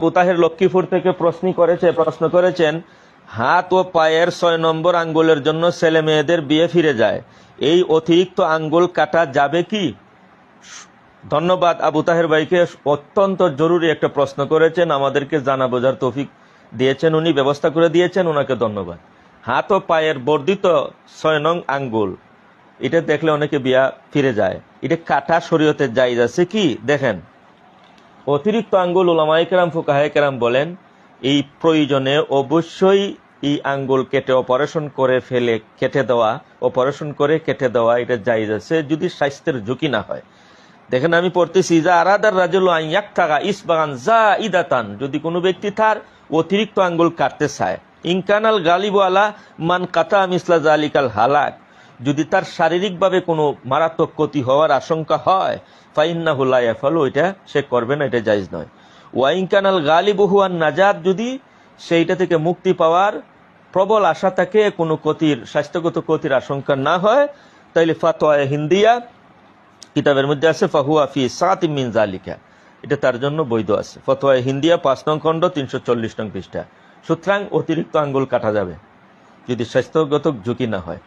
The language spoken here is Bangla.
আবু তাহের লক্ষ্মীপুর থেকে প্রশ্ন করেছেন, হাত ও পায়ের 6 নম্বর আঙ্গুলের জন্য ছেলে মেয়েদের বিয়ে ফিরে যায়, এই অতিরিক্ত আঙ্গুল কাটা যাবে কি? ধন্যবাদ আবু তাহের ভাইকে, অত্যন্ত জরুরি একটা প্রশ্ন করেছেন, আমাদেরকে জানা বোঝার তৌফিক দিয়েছেন, উনি ব্যবস্থা করে দিয়েছেন, ওনাকে ধন্যবাদ। হাত ও পায়ের বর্ধিত 6 নং আঙ্গুল, এটা দেখলে অনেকে বিয়া ফিরে যায়, এটা কাটা শরীয়তে জায়েজ আছে কি? দেখেন, অতিরিক্ত আঙ্গুল উলামায়ে কেরাম ফুকাহায়ে কেরাম বলেন এই প্রয়োজনে অবশ্যই এই আঙ্গুল কেটে অপারেশন করে কেটে দেওয়া এটা জায়েজ আছে, যদি স্বাস্থ্যের ঝুঁকি না হয়। দেখেন আমি পড়তেছি, ইজা আরাদার রাজুলু আন ইয়াকতাগা ইসবাগান যাইদাতান, যদি কোনো ব্যক্তি তার অতিরিক্ত আঙ্গুল কাটতে চায়, ইনকানাল গালিবু আলা মান কাতা মিসলা জালিকাল হালাক, যদি তার শারীরিকভাবে কোনো মারাত্মক ক্ষতি হওয়ার আশঙ্কা হয়, ফাইন্নাহু লা ইয়াফালু, এটা সে করবে না, এটা জায়েজ নয়। ওয়া ইনকানাল গালিবু হুয়ান নাজাত, যদি সেইটা থেকে মুক্তি পাওয়ার প্রবল আশা থাকে, কোনো স্বাস্থ্যগত ক্ষতির আশঙ্কা না হয়, তাইলে ফাতোয়া হিন্দিয়া কিতাবের মধ্যে আছে ফাহুয়া ফি সাতিম মিন জালিকা, এটা তার জন্য বৈধ আছে। ফতোয়া হিন্দিয়া 5 নং খণ্ড 340 নং পৃষ্ঠা। সুতরাং অতিরিক্ত আঙ্গুল কাটা যাবে যদি স্বাস্থ্যগত ঝুঁকি না হয়।